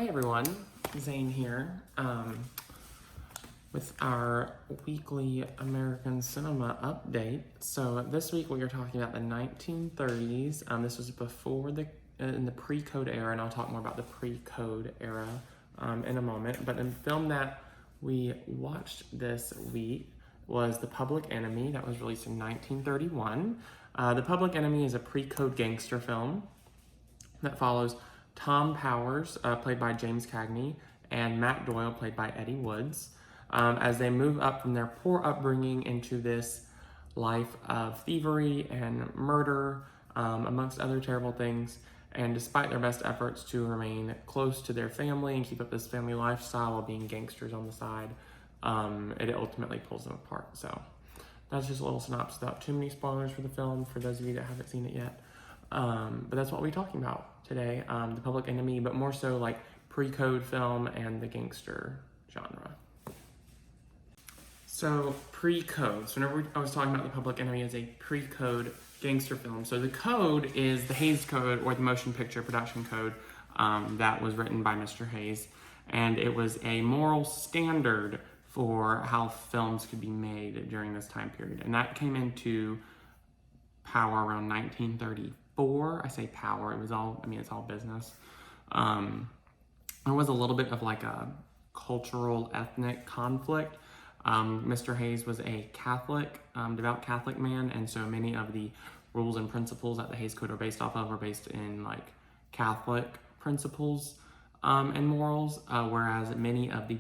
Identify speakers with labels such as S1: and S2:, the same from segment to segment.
S1: Hi everyone, Zane here with our weekly American cinema update. So this week we are talking about the 1930s. This was before in the pre-code era, and I'll talk more about the pre-code era in a moment. But the film that we watched this week was The Public Enemy, that was released in 1931. The Public Enemy is a pre-code gangster film that follows Tom Powers, played by James Cagney, and Matt Doyle, played by Eddie Woods, as they move up from their poor upbringing into this life of thievery and murder, amongst other terrible things. And despite their best efforts to remain close to their family and keep up this family lifestyle while being gangsters on the side, it ultimately pulls them apart. So that's just a little synopsis without too many spoilers for the film for those of you that haven't seen it yet. But that's what we're talking about today, The Public Enemy, but more so like pre-code film and the gangster genre. So pre-code, so whenever I was talking about The Public Enemy as a pre-code gangster film, so the code is the Hays Code, or the Motion Picture Production Code, that was written by Mr. Hays, and it was a moral standard for how films could be made during this time period, and that came into power around 1934. I say power, it's all business. There was a little bit of like a cultural, ethnic conflict. Mr. Hays was a Catholic, devout Catholic man, and so many of the rules and principles that the Hays Code are based off of are based in like Catholic principles and morals, whereas many of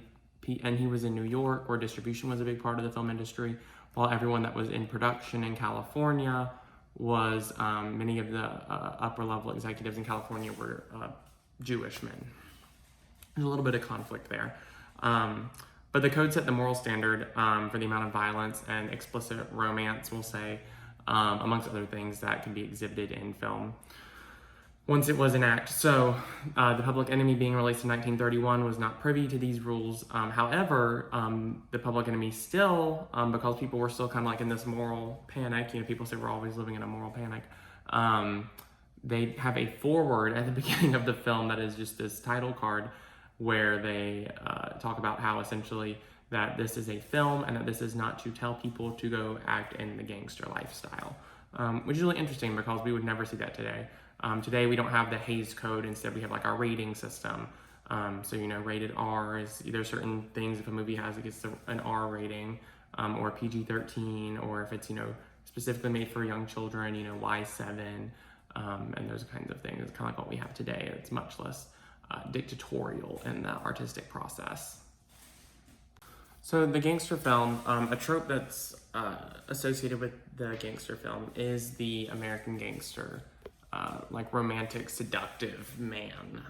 S1: and he was in New York, where distribution was a big part of the film industry, while everyone that was in production in California was, many of the upper level executives in California were Jewish men. There's a little bit of conflict there. But the code set the moral standard for the amount of violence and explicit romance, we'll say, amongst other things that can be exhibited in film once it was enacted. So The Public Enemy, being released in 1931, was not privy to these rules. However, The Public Enemy still, because people were still kind of like in this moral panic, people say we're always living in a moral panic, they have a foreword at the beginning of the film that is just this title card where they talk about how essentially that this is a film and that this is not to tell people to go act in the gangster lifestyle, which is really interesting because we would never see that today. Today we don't have the Hays Code. Instead we have like our rating system. So rated R is either certain things, if a movie it gets an R rating, or PG-13, or if it's specifically made for young children, Y7, and those kinds of things. It's kind of like what we have today. It's much less dictatorial in the artistic process. So the gangster film, a trope that's associated with the gangster film is the American gangster, like romantic, seductive man,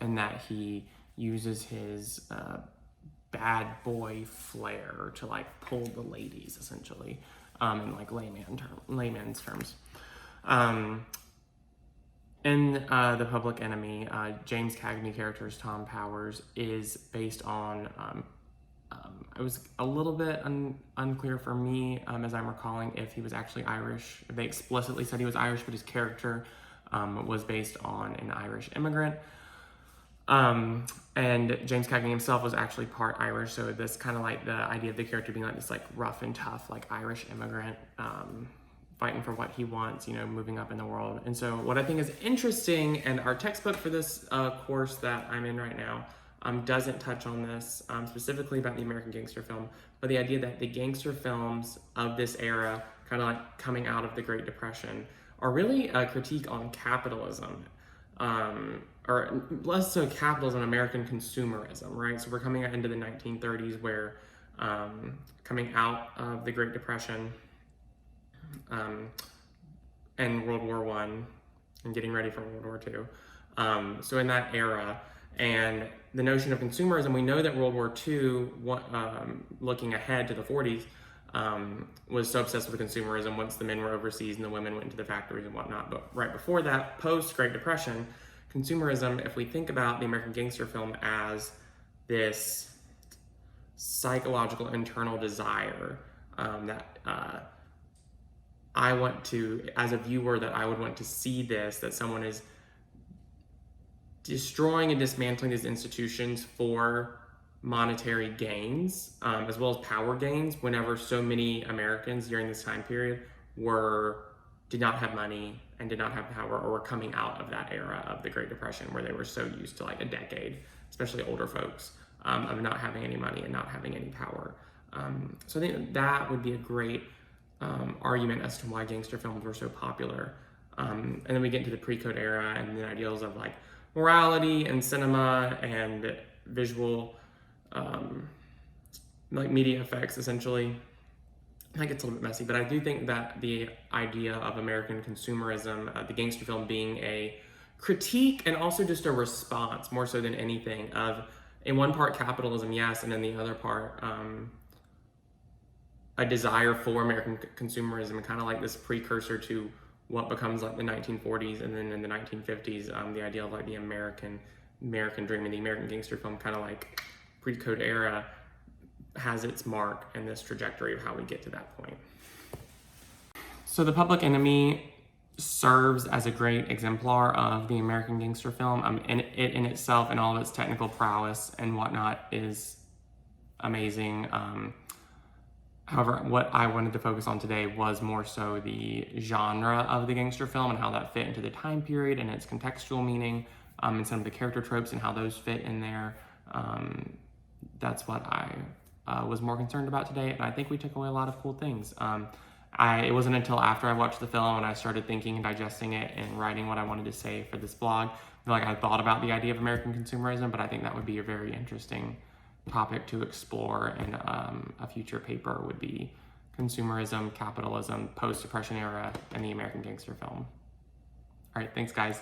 S1: and that he uses his bad boy flair to like pull the ladies, essentially, in like layman's terms. In The Public Enemy, James Cagney character's Tom Powers is based on, it was a little bit unclear for me, as I'm recalling, if he was actually Irish. They explicitly said he was Irish, but his character was based on an Irish immigrant. And James Cagney himself was actually part Irish, so this kind of like the idea of the character being like this like rough and tough like Irish immigrant, fighting for what he wants, moving up in the world. And so what I think is interesting, and our textbook for this course that I'm in right now doesn't touch on this specifically about the American gangster film, but the idea that the gangster films of this era, kind of like coming out of the Great Depression, are really a critique on capitalism, or less so capitalism, American consumerism, right? So we're coming into the 1930s where, coming out of the Great Depression, and World War I, and getting ready for World War II. So in that era, and the notion of consumerism, we know that World War II, looking ahead to the 40s, was so obsessed with consumerism once the men were overseas and the women went into the factories and whatnot. But right before that, post-Great Depression, consumerism, if we think about the American gangster film as this psychological internal desire that I want to, as a viewer, that I would want to see this, that someone is destroying and dismantling these institutions for monetary gains, as well as power gains, whenever so many Americans during this time period did not have money and did not have power, or were coming out of that era of the Great Depression where they were so used to like a decade, especially older folks, of not having any money and not having any power. So I think that would be a great argument as to why gangster films were so popular. And then we get into the pre-code era and the ideals of like morality and cinema and visual, like media effects, essentially. I think it's a little bit messy, but I do think that the idea of American consumerism, the gangster film being a critique and also just a response, more so than anything, of in one part capitalism, yes, and in the other part, a desire for American consumerism, and kind of like this precursor to what becomes like the 1940s, and then in the 1950s, the idea of like the American dream and the American gangster film, kind of like pre-code era, has its mark in this trajectory of how we get to that point. So The Public Enemy serves as a great exemplar of the American gangster film. And it in itself and all of its technical prowess and whatnot is amazing. However, what I wanted to focus on today was more so the genre of the gangster film and how that fit into the time period and its contextual meaning, and some of the character tropes and how those fit in there. That's what I was more concerned about today, and I think we took away a lot of cool things. It wasn't until after I watched the film and I started thinking and digesting it and writing what I wanted to say for this blog, like I thought about the idea of American consumerism, but I think that would be a very interesting topic to explore, and a future paper would be consumerism, capitalism, post-Depression era, and the American gangster film. All right, thanks guys.